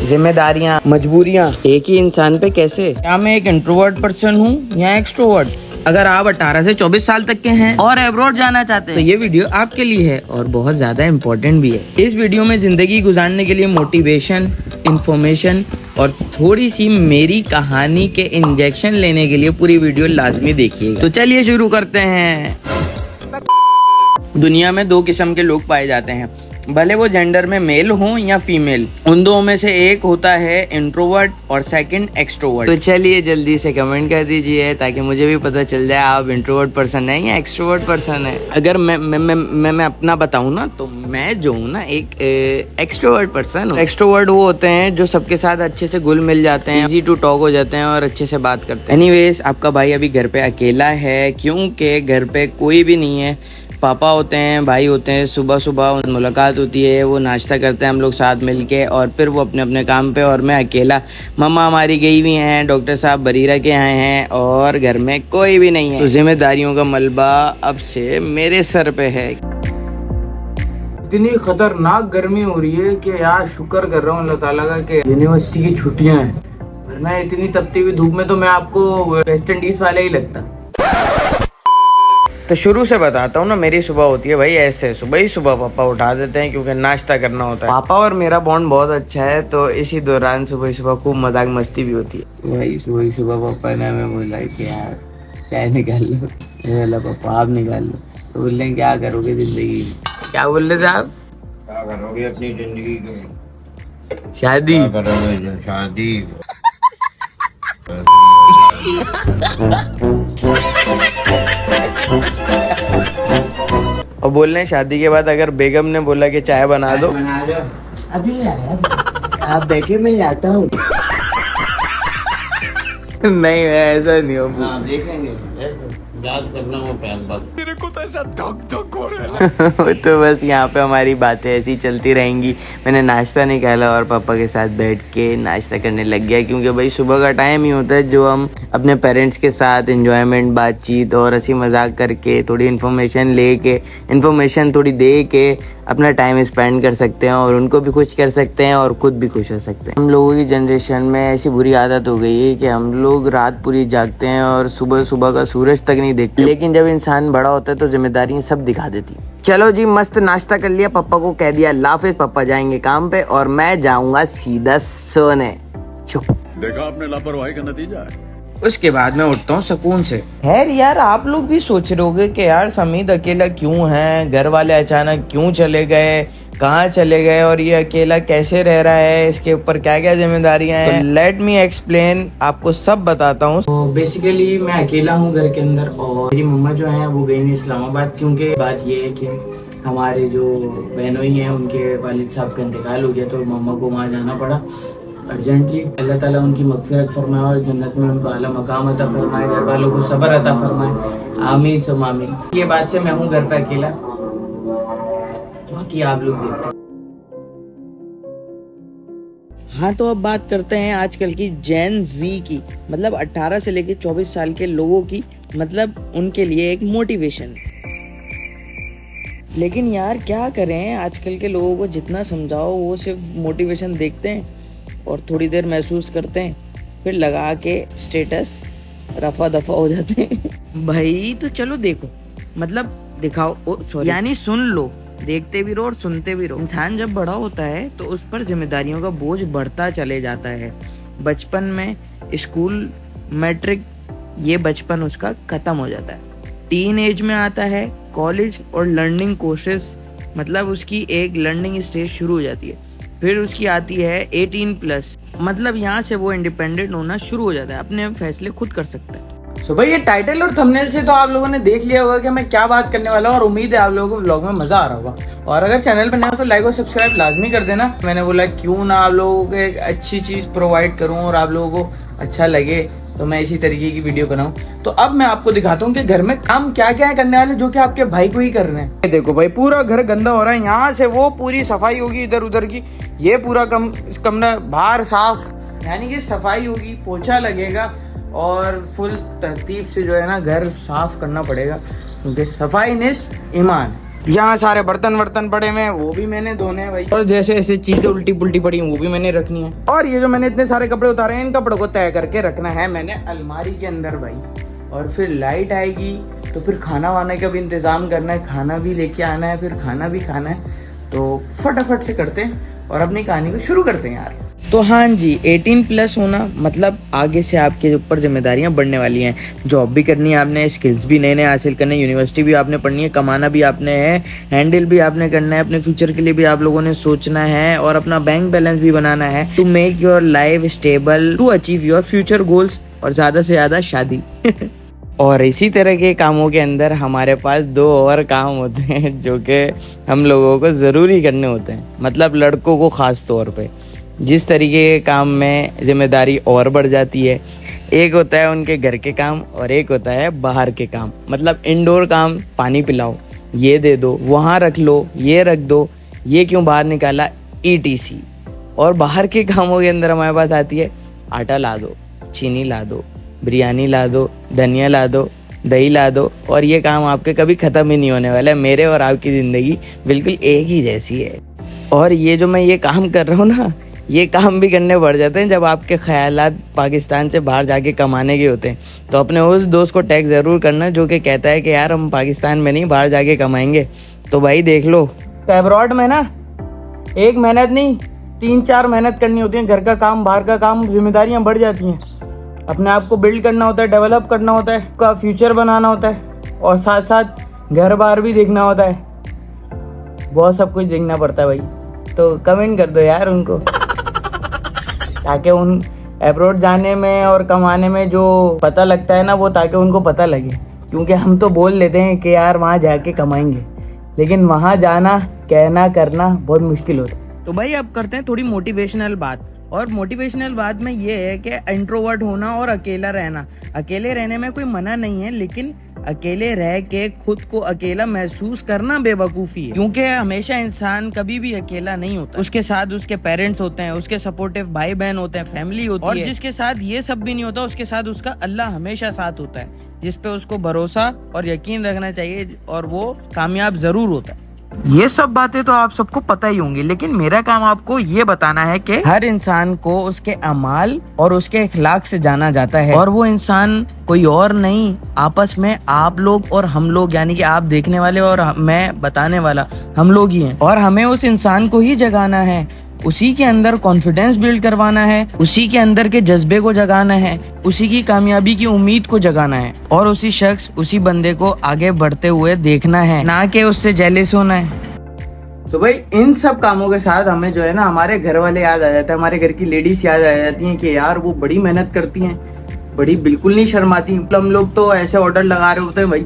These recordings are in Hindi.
जिम्मेदारियाँ, मजबूरियाँ एक ही इंसान पे कैसे? क्या मैं एक इंट्रोवर्ट पर्सन हूँ या एक्सट्रोवर्ट? अगर आप 18 से 24 साल तक के हैं और अब्रॉड जाना चाहते हैं तो ये वीडियो आपके लिए है और बहुत ज्यादा इम्पोर्टेंट भी है। इस वीडियो में जिंदगी गुजारने के लिए मोटिवेशन, इंफॉर्मेशन और थोड़ी सी मेरी कहानी के इंजेक्शन लेने के लिए पूरी वीडियो लाजमी देखिए। तो चलिए शुरू करते हैं। दुनिया में दो किस्म के लोग पाए जाते हैं, भले वो जेंडर में मेल हो या फीमेल। उन दो में से एक होता है इंट्रोवर्ट और सेकंड एक्सट्रोवर्ट। तो चलिए जल्दी से कमेंट कर दीजिए ताकि मुझे भी पता चल जाए आप इंट्रोवर्ट पर्सन है या एक्सट्रोवर्ट पर्सन है। अगर मैं अपना बताऊं ना तो मैं जो हूँ ना एक एक्सट्रोवर्ट पर्सन हूँ। एक्सट्रोवर्ट वो होते हैं जो सबके साथ अच्छे से घुल मिल जाते हैं, इजी टू टॉक हो जाते हैं और अच्छे से बात करते हैं। एनीवेज, आपका भाई अभी घर पे अकेला है क्योंकि घर पे कोई भी नहीं है। पापा होते हैं, भाई होते हैं, सुबह सुबह मुलाकात होती है, वो नाश्ता करते हैं हम लोग साथ मिलके और फिर वो अपने अपने काम पे और मैं अकेला। मम्मा हमारी गई हुई हैं, डॉक्टर साहब बरीरा के आए हैं और घर में कोई भी नहीं है। तो जिम्मेदारियों का मलबा अब से मेरे सर पे है। इतनी खतरनाक गर्मी हो रही है कि यार शुक्र कर रहा हूँ अल्लाह ताला का कि यूनिवर्सिटी की छुट्टियां हैं, वरना इतनी तपती हुई धूप में तो मैं आपको वेस्ट इंडीज वाला ही लगता। तो शुरू से बताता हूँ ना, मेरी सुबह होती है भाई ऐसे, सुबह ही सुबह पापा उठा देते हैं क्योंकि नाश्ता करना होता है। पापा और मेरा बॉन्ड बहुत अच्छा है तो इसी दौरान सुबह सुबह खूब मजाक मस्ती भी होती है। वही सुबह सुबह पापा ने हमें बोला कि यार चाय निकाल लो। बोला पापा आप निकाल लो। तो बोल रहे क्या करोगे जिंदगी में? क्या बोल रहे थे आप? क्या करोगे अपनी जिंदगी में? शादी। क्या करोगे? शादी। और बोल रहे हैं शादी के बाद अगर बेगम ने बोला कि चाय बना दो, अभी आया, आप बैठे मैं लाता हूँ। नहीं ऐसा नहीं हो। देखेंगे, याद करना वो पहल बात। मेरे को तो ऐसा धक हो रहा है। तो बस यहाँ पे हमारी बातें ऐसी चलती रहेंगी। मैंने नाश्ता निकाला और पापा के साथ बैठ के नाश्ता करने लग गया क्योंकि भाई सुबह का टाइम ही होता है जो हम अपने पेरेंट्स के साथ एंजॉयमेंट, बातचीत और हंसी मजाक करके थोड़ी इन्फॉर्मेशन लेके, इन्फॉर्मेशन थोड़ी दे के अपना टाइम स्पेंड कर सकते हैं और उनको भी खुश कर सकते हैं और खुद भी खुश हो सकते हैं। हम लोगों की जनरेशन में ऐसी बुरी आदत हो गई है कि हम लोग रात पूरी जागते हैं और सुबह सुबह का सूरज तक नहीं देखते, लेकिन जब इंसान बड़ा होता है तो जिम्मेदारियां सब दिखा देती। चलो जी, मस्त नाश्ता कर लिया, पापा को कह दिया अल्लाह हाफिज़, पापा जाएंगे काम पे और मैं जाऊंगा सीधा सोने। देखा आपने लापरवाही का नतीजा है। उसके बाद मैं उठता हूँ सुकून से। खैर यार, आप लोग भी सोच रहे होगे कि यार समीद अकेला क्यों है, घर वाले अचानक क्यों चले गए, कहाँ चले गए और ये अकेला कैसे रह रहा है, इसके ऊपर क्या क्या जिम्मेदारियां हैं। तो लेट मी एक्सप्लेन, आपको सब बताता हूँ। तो बेसिकली मैं अकेला हूँ घर के अंदर और मेरी मम्मा जो है वो गई नहीं इस्लामाबाद, क्योंकि बात ये है कि हमारे जो बहनोई हैं उनके वालिद साहब का इंतकाल हो गया तो मम्मा को वहाँ जाना पड़ा अर्जेंटली। अल्लाह ताला उनकी मग़फ़िरत फरमाए और जन्नत में उनको आला मकाम अता फरमाए, घर वालों को सब्र अता फरमाए, आमीन सुम आमीन। ये बात से मैं हूँ घर पे अकेला, बाकी आप लोग देखते हैं। हाँ, तो अब बात करते हैं आजकल की जेन जी की, मतलब 18 से लेकर 24 साल के लोगों की, मतलब उनके लिए एक मोटिवेशन। लेकिन यार क्या करें, आजकल के लोगों को जितना समझाओ वो सिर्फ मोटिवेशन देखते हैं और थोड़ी देर महसूस करते हैं, फिर लगा के स्टेटस रफा दफा हो जाते हैं। भाई तो चलो देखो, मतलब दिखाओ, सॉरी यानी सुन लो, देखते भी रहो और सुनते भी रहो। इंसान जब बड़ा होता है तो उस पर जिम्मेदारियों का बोझ बढ़ता चले जाता है। बचपन में स्कूल, मैट्रिक, ये बचपन उसका खत्म हो जाता है। टीन एज में आता है कॉलेज और लर्निंग कोर्सेस, मतलब उसकी एक लर्निंग स्टेज शुरू हो जाती है। फिर उसकी आती है 18+, मतलब यहाँ से वो इंडिपेंडेंट होना शुरू हो जाता है, अपने फैसले खुद कर सकता है। सो भाई ये टाइटल और थंबनेल से तो आप लोगों ने देख लिया होगा कि मैं क्या बात करने वाला हूँ और उम्मीद है आप लोगों को व्लॉग में मजा आ रहा होगा। और अगर चैनल पर नए हो तो लाइक और सब्सक्राइब लाजमी कर देना। मैंने बोला क्यों ना आप लोगों को एक अच्छी चीज़ प्रोवाइड करूँ और आप लोगों को अच्छा लगे तो मैं इसी तरीके की वीडियो बनाऊं। तो अब मैं आपको दिखाता हूँ कि घर में काम क्या क्या है करने वाले जो कि आपके भाई को ही कर रहे हैं। देखो भाई, पूरा घर गंदा हो रहा है, यहाँ से वो पूरी सफाई होगी इधर उधर की, ये पूरा कमरा बाहर साफ, यानी कि सफाई होगी, पोछा लगेगा और फुल तरतीब से जो है ना घर साफ करना पड़ेगा क्योंकि सफाई निस्फ ईमान। यहाँ सारे बर्तन वर्तन पड़े हुए हैं, वो भी मैंने धोने हैं भाई। और जैसे ऐसे चीजें उल्टी पुल्टी पड़ी हैं वो भी मैंने रखनी है। और ये जो मैंने इतने सारे कपड़े उतारे हैं, इन कपड़ों को तय करके रखना है मैंने अलमारी के अंदर भाई। और फिर लाइट आएगी तो फिर खाना वाने का भी इंतजाम करना है, खाना भी लेके आना है, फिर खाना भी खाना है। तो फटाफट से करते हैं और अपनी कहानी को शुरू करते हैं यार। तो हाँ जी, 18+ होना मतलब आगे से आपके ऊपर जिम्मेदारियां बढ़ने वाली हैं। जॉब भी करनी है आपने, स्किल्स भी नए नए हासिल करने, यूनिवर्सिटी भी आपने पढ़नी है, कमाना भी आपने है, हैंडल भी आपने करना है, अपने फ्यूचर के लिए भी आप लोगों ने सोचना है और अपना बैंक बैलेंस भी बनाना है to make your life stable, to achieve your future goals और ज़्यादा से ज़्यादा शादी। और इसी तरह के कामों के अंदर हमारे पास 2 और काम होते हैं जो कि हम लोगों को ज़रूरी करने होते हैं, मतलब लड़कों को ख़ास तौर पे। जिस तरीके के काम में जिम्मेदारी और बढ़ जाती है, एक होता है उनके घर के काम और एक होता है बाहर के काम। मतलब इंडोर काम, पानी पिलाओ, ये दे दो, वहाँ रख लो, ये रख दो, ये क्यों बाहर निकाला, ETC। और बाहर के कामों के अंदर हमारे पास आती है आटा ला दो, चीनी ला दो, बिरयानी ला दो, धनिया ला दो, दही ला दो। और ये काम आपके कभी ख़त्म ही नहीं होने वाला है। मेरे और आपकी ज़िंदगी बिल्कुल एक ही जैसी है। और ये जो मैं ये काम कर रहा हूँ ना, ये काम भी करने पड़ जाते हैं जब आपके ख्यालात पाकिस्तान से बाहर जाके कमाने के होते हैं। तो अपने उस दोस्त को टैग ज़रूर करना जो कि कहता है कि यार हम पाकिस्तान में नहीं बाहर जाके कमाएंगे। तो भाई देख लो, अब्रॉड में ना एक मेहनत नहीं 3-4 मेहनत करनी होती है। घर का काम, बाहर का काम, जिम्मेदारियाँ बढ़ जाती हैं। अपने आप को बिल्ड करना होता है, डेवलप करना होता है, का फ्यूचर बनाना होता है और साथ साथ घर बार भी देखना होता है। बहुत सब कुछ देखना पड़ता है भाई। तो कमेंट कर दो यार उनको, ताकि उन अब्रॉड जाने में और कमाने में जो पता लगता है ना, वो ताकि उनको पता लगे। क्योंकि हम तो बोल लेते हैं कि यार वहाँ जाके कमाएंगे, लेकिन वहाँ जाना, कहना, करना बहुत मुश्किल होता है। तो भाई अब करते हैं थोड़ी मोटिवेशनल बात। और मोटिवेशनल बात में ये है कि इंट्रोवर्ट होना और अकेला रहना। अकेले रहने में कोई मना नहीं है, लेकिन अकेले रह के खुद को अकेला महसूस करना बेवकूफ़ी है। क्योंकि हमेशा इंसान कभी भी अकेला नहीं होता। उसके साथ उसके पेरेंट्स होते हैं, उसके सपोर्टिव भाई बहन होते हैं, फैमिली होती है। और जिसके साथ ये सब भी नहीं होता, उसके साथ उसका अल्लाह हमेशा साथ होता है, जिस पे उसको भरोसा और यकीन रखना चाहिए और वो कामयाब जरूर होता है। ये सब बातें तो आप सबको पता ही होंगी, लेकिन मेरा काम आपको ये बताना है कि हर इंसान को उसके अमाल और उसके इखलाक से जाना जाता है। और वो इंसान कोई और नहीं, आपस में आप लोग और हम लोग, यानी कि आप देखने वाले और मैं बताने वाला, हम लोग ही हैं। और हमें उस इंसान को ही जगाना है, उसी के अंदर कॉन्फिडेंस बिल्ड करवाना है, उसी के अंदर के जज्बे को जगाना है, उसी की कामयाबी की उम्मीद को जगाना है और उसी शख्स, उसी बंदे को आगे बढ़ते हुए देखना है, ना कि उससे जेलस होना है। तो भाई इन सब कामों के साथ हमें जो है ना हमारे घर वाले याद आ जाते हैं, हमारे घर की लेडीज याद आ जाती हैं कि यार वो बड़ी मेहनत करती हैं, बड़ी बिल्कुल नहीं शर्माती। हम लोग तो ऐसे ऑर्डर लगा रहे होते हैं भाई,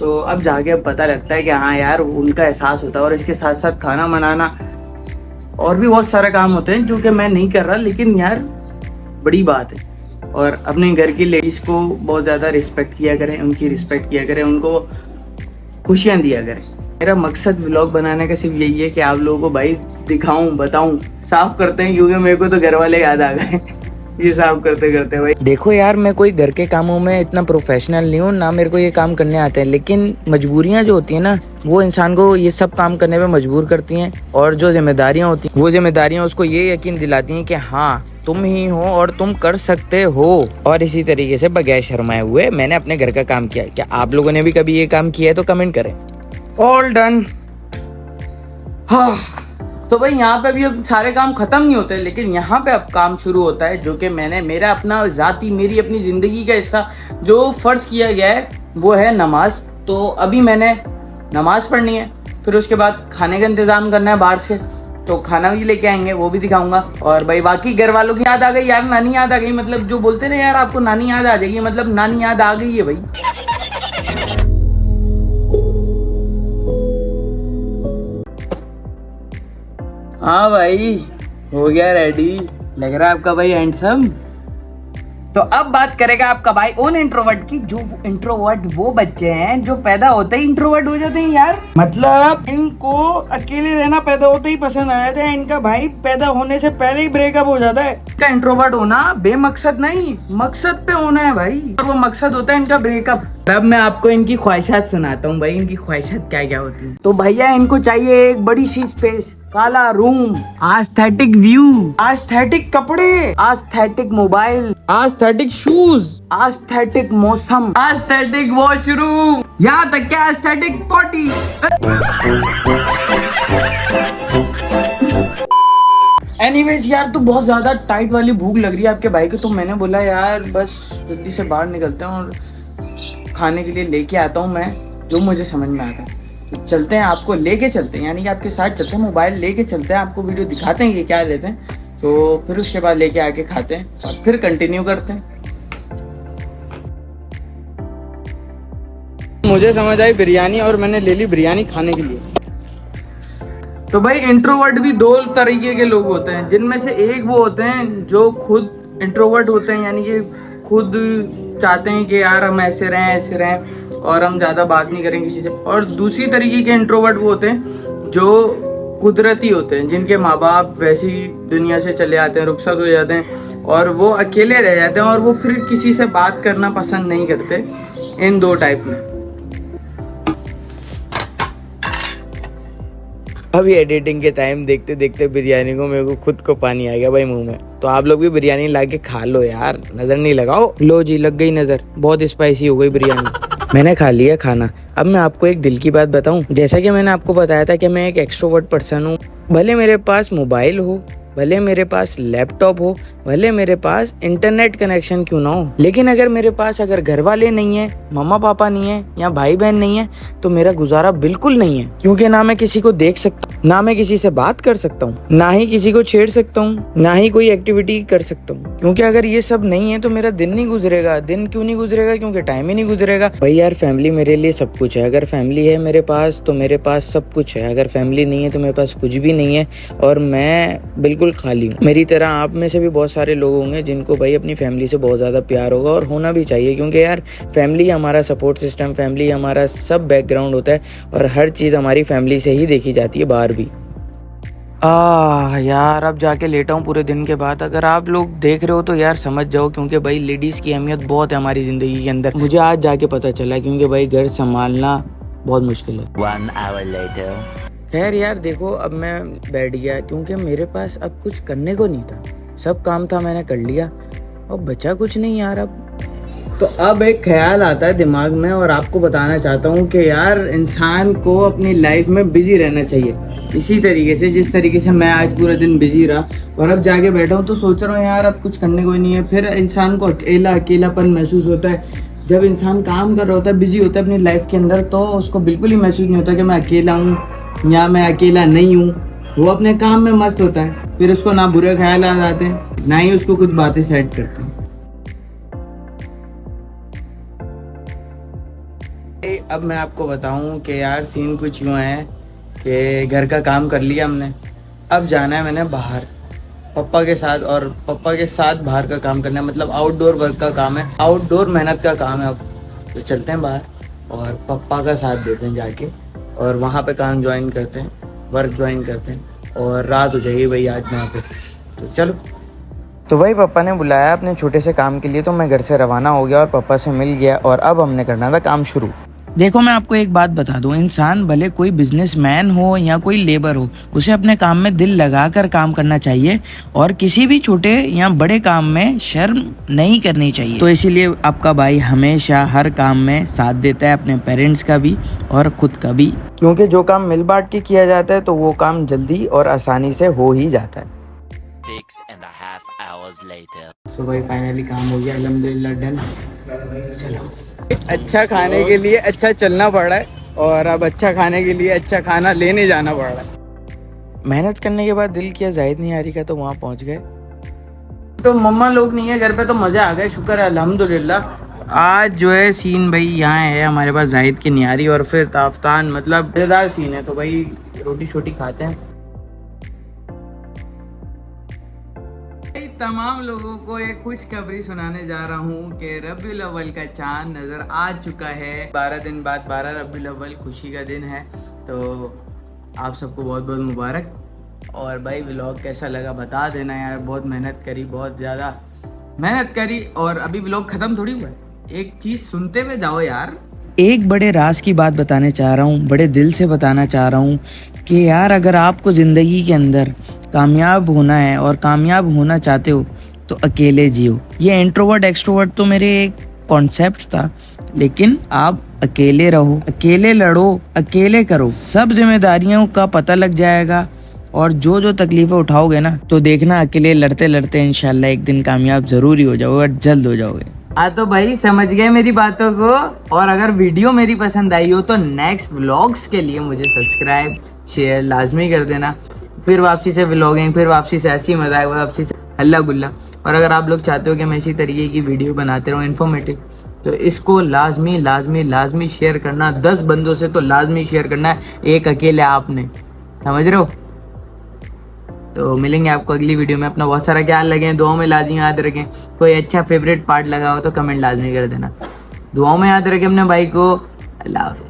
तो अब जाके पता लगता है कि हाँ यार उनका एहसास होता है। और इसके साथ साथ खाना बनाना और भी बहुत सारे काम होते हैं जो कि मैं नहीं कर रहा, लेकिन यार बड़ी बात है। और अपने घर की लेडीज़ को बहुत ज़्यादा रिस्पेक्ट किया करें, उनकी रिस्पेक्ट किया करें, उनको खुशियाँ दिया करें। मेरा मकसद व्लॉग बनाने का सिर्फ यही है कि आप लोगों को भाई दिखाऊं, बताऊं। साफ करते हैं क्योंकि मेरे को तो घर वाले याद आ गए ये साफ करते करते। भाई देखो यार, मैं कोई घर के कामों में इतना प्रोफेशनल नहीं हूँ, ना मेरे को ये काम करने आते हैं, लेकिन मजबूरियाँ जो होती है ना, वो इंसान को ये सब काम करने में मजबूर करती हैं। और जो जिम्मेदारियाँ होती हैं, वो जिम्मेदारियाँ उसको ये यकीन दिलाती हैं कि हाँ तुम ही हो और तुम कर सकते हो। और इसी तरीके से बगैर शर्माए हुए मैंने अपने घर का काम किया। क्या आप लोगों ने भी कभी ये काम किया है तो कमेंट करें। All done. हाँ, तो भाई यहाँ पे भी अब सारे काम खत्म नहीं होते, लेकिन यहाँ पे अब काम शुरू होता है जो कि मैंने मेरा अपना जाती, मेरी अपनी ज़िंदगी का हिस्सा जो फ़र्ज किया गया है वो है नमाज। तो अभी मैंने नमाज पढ़नी है, फिर उसके बाद खाने का इंतज़ाम करना है बाहर से, तो खाना भी लेके आएंगे, वो भी दिखाऊंगा। और भाई बाकी घर वालों की याद आ गई यार, नानी याद आ गई। मतलब जो बोलते ना यार आपको नानी याद आ जाएगी, मतलब नानी याद आ गई है भाई। हाँ भाई हो गया रेडी, लग रहा है आपका भाई हैंडसम। तो अब बात करेगा आपका भाई उन इंट्रोवर्ट की, जो इंट्रोवर्ट वो बच्चे हैं जो पैदा होते ही इंट्रोवर्ट हो जाते हैं यार। मतलब इनको अकेले रहना पैदा होते ही पसंद आया था, इनका भाई पैदा होने से पहले ही ब्रेकअप हो जाता है। इनका इंट्रोवर्ट होना बेमकसद नहीं, मकसद पे होना है भाई, और वो मकसद होता है इनका ब्रेकअप। अब मैं आपको इनकी ख्वाहिशात सुनाता हूँ भाई, इनकी ख्वाहिशात क्या क्या होती है। तो भैया इनको चाहिए एक बड़ी सी स्पेस, काला रूम, एस्थेटिक व्यू, एस्थेटिक कपड़े, aesthetic mobile, aesthetic shoes, aesthetic मौसम, एस्थेटिक वॉशरूम, यहाँ तक क्या एस्थेटिक पॉटी। एनीवेज यार, तो बहुत ज्यादा टाइट वाली भूख लग रही है आपके भाई को, तो मैंने बोला यार बस जल्दी से बाहर निकलते हैं और खाने के लिए लेके आता हूँ मैं जो मुझे समझ में आता है। तो चलते हैं, आपको लेके चलते हैं, यानी कि आपके साथ चलते हैं, मोबाइल लेके चलते हैं, आपको वीडियो दिखाते हैं कि क्या लेते हैं, तो फिर उसके बाद लेके आके खाते हैं और फिर कंटिन्यू करते हैं। मुझे समझ आई बिरयानी और मैंने ले ली बिरयानी खाने के लिए। तो भाई इंट्रोवर्ट भी दो तरीके के लोग होते हैं, जिनमें से एक वो होते हैं जो खुद इंट्रोवर्ट होते हैं, यानी कि खुद चाहते हैं कि यार हम ऐसे रहें और हम ज़्यादा बात नहीं करें किसी से, और दूसरी तरीके के इंट्रोवर्ट वो होते हैं जो कुदरती होते हैं, जिनके माँ बाप वैसी दुनिया से चले आते हैं, रुखसत हो जाते हैं और वो अकेले रह जाते हैं और वो फिर किसी से बात करना पसंद नहीं करते। इन दो टाइप में। अभी एडिटिंग के टाइम देखते देखते बिरयानी को मेरे को खुद को पानी आ गया भाई मुंह में। तो आप लोग भी बिरयानी लाके खा लो यार, नजर नहीं लगाओ। लो जी, लग गई नजर, बहुत स्पाइसी हो गई बिरयानी। मैंने खा लिया खाना। अब मैं आपको एक दिल की बात बताऊं, जैसा कि मैंने आपको बताया था कि मैं एक एक्सट्रोवर्ट पर्सन हूं। भले मेरे पास मोबाइल हो, भले मेरे पास लैपटॉप हो, भले मेरे पास इंटरनेट कनेक्शन क्यों ना हो, लेकिन अगर घर वाले नहीं है, मम्मा पापा नहीं है या भाई बहन नहीं है, तो मेरा गुजारा बिल्कुल नहीं है। क्योंकि ना मैं किसी को देख सकता हूँ, ना मैं किसी से बात कर सकता हूँ, ना ही किसी को छेड़ सकता हूँ, ना ही कोई एक्टिविटी कर सकता हूँ। क्योंकि अगर ये सब नहीं है तो मेरा दिन नहीं गुजरेगा। दिन क्यों नहीं गुजरेगा? क्योंकि टाइम ही नहीं गुजरेगा भाई। यार फैमिली मेरे लिए सब कुछ है। अगर फैमिली है मेरे पास तो मेरे पास सब कुछ है, अगर फैमिली नहीं है तो मेरे पास कुछ भी नहीं है और मैं बिल्कुल खाली हूँ। मेरी तरह आप में से भी बहुत सारे लोग होंगे जिनको भाई अपनी फैमिली से बहुत ज़्यादा प्यार होगा, और होना भी चाहिए, क्योंकि यार फैमिली हमारा सपोर्ट सिस्टम, फैमिली हमारा सब बैकग्राउंड होता है और हर चीज़ हमारी फैमिली से ही देखी जाती है बाहर भी। यार अब जाके लेटा हूँ पूरे दिन के बाद। अगर आप लोग देख रहे हो तो यार समझ जाओ, क्योंकि भाई लेडीज़ की अहमियत बहुत है हमारी ज़िंदगी के अंदर। मुझे आज जाके पता चला, क्योंकि भाई घर संभालना बहुत मुश्किल है। 1 hour later. खैर यार देखो, अब मैं बैठ गया क्योंकि मेरे पास अब कुछ करने को नहीं था। सब काम था मैंने कर लिया और बचा कुछ नहीं यार। अब तो अब एक ख्याल आता है दिमाग में और आपको बताना चाहता हूँ कि यार इंसान को अपनी लाइफ में बिजी रहना चाहिए, इसी तरीके से जिस तरीके से मैं आज पूरा दिन बिजी रहा। और अब जाके बैठा हूँ तो सोच रहा हूँ यार अब कुछ करने को नहीं है। फिर इंसान को अकेलापन महसूस होता है। जब इंसान काम कर रहा होता है, बिजी होता है अपनी लाइफ के अंदर, तो उसको बिल्कुल ही महसूस नहीं होता कि मैं अकेला हूँ या मैं अकेला नहीं हूँ। वो अपने काम में मस्त होता है, फिर उसको ना बुरे ख्याल आ जाते हैं, ना ही उसको कुछ बातें सेट करते हैं। अब मैं आपको बताऊं कि यार सीन कुछ यूँ है कि घर का काम कर लिया हमने, अब जाना है मैंने बाहर पापा के साथ, और पापा के साथ बाहर का काम करना है, मतलब आउटडोर वर्क का काम है, आउटडोर मेहनत का काम है। अब तो चलते हैं बाहर और पापा का साथ देते हैं जाके, और वहाँ पे काम ज्वाइन करते हैं, वर्क ज्वाइन करते हैं, और रात हो जाएगी भाई आज वहाँ पे। तो चलो। तो भाई पापा ने बुलाया अपने छोटे से काम के लिए, तो मैं घर से रवाना हो गया और पापा से मिल गया, और अब हमने करना था काम शुरू। देखो मैं आपको एक बात बता दूं, इंसान भले कोई बिजनेसमैन हो या कोई लेबर हो, उसे अपने काम में दिल लगाकर काम करना चाहिए और किसी भी छोटे या बड़े काम में शर्म नहीं करनी चाहिए। तो इसीलिए आपका भाई हमेशा हर काम में साथ देता है, अपने पेरेंट्स का भी और खुद का भी, क्योंकि जो काम मिल बांट के किया जाता है तो वो काम जल्दी और आसानी से हो ही जाता है। 6.5 hours later. तो भाई फाइनली काम हो गया, अल्हम्दुलिल्लाह डन। चलो, अच्छा खाने के लिए अच्छा चलना पड़ रहा है, और अब अच्छा खाने के लिए अच्छा खाना लेने जाना पड़ रहा है। मेहनत करने के बाद दिल किया जाहिद निहारी का, तो वहाँ पहुँच गए। तो मम्मा लोग नहीं है घर पे, तो मज़ा आ गया, शुक्र है अल्हम्दुलिल्लाह। आज जो है सीन भाई यहाँ है हमारे पास जाहिद की निहारी और फिर ताफ्तान, मतलब मज़ेदार सीन है। तो भाई रोटी शोटी खाते हैं। तमाम लोगों को एक खुशखबरी सुनाने जा रहा हूँ कि रबीउल अव्वल का चांद नजर आ चुका है। 12 दिन बाद 12 रबीउल अव्वल खुशी का दिन है, तो आप सबको बहुत बहुत मुबारक। और भाई व्लॉग कैसा लगा बता देना यार। बहुत मेहनत करी, बहुत ज़्यादा मेहनत करी, और अभी व्लॉग ख़त्म थोड़ी हुआ है। एक चीज़ सुनते हुए जाओ यार। एक बड़े राज की बात बताने चाह रहा हूँ, बड़े दिल से बताना चाह रहा हूँ कि यार अगर आपको ज़िंदगी के अंदर कामयाब होना है और कामयाब होना चाहते हो तो अकेले जियो। ये इंट्रोवर्ट एक्सट्रोवर्ट तो मेरे एक कॉन्सेप्ट था, लेकिन आप अकेले रहो, अकेले लड़ो, अकेले करो, सब जिम्मेदारियों का पता लग जाएगा। और जो जो तकलीफें उठाओगे ना, तो देखना अकेले लड़ते लड़ते इंशाल्लाह एक दिन कामयाब जरूर ही हो जाओगे और जल्द हो जाओगे। हाँ तो भाई समझ गए मेरी बातों को। और अगर वीडियो मेरी पसंद आई हो तो नेक्स्ट व्लॉग्स के लिए मुझे सब्सक्राइब शेयर लाजमी कर देना। फिर वापसी से व्लॉगिंग, फिर वापसी से ऐसी मजाक, वापसी से हल्ला गुल्ला। और अगर आप लोग चाहते हो कि मैं इसी तरीके की वीडियो बनाते रहूँ इन्फॉर्मेटिव, तो इसको लाजमी लाजमी लाजमी शेयर करना। 10 बंदों से तो लाजमी शेयर करना है, एक अकेले आपने, समझ रहे हो। तो मिलेंगे आपको अगली वीडियो में। अपना बहुत सारा ख्याल रखें, दुआओं में लाजमी याद रखें। कोई अच्छा फेवरेट पार्ट लगा हो तो कमेंट लाजमी कर देना। दुआओं में याद रखें अपने भाई को। अल्लाह हाफ़िज़।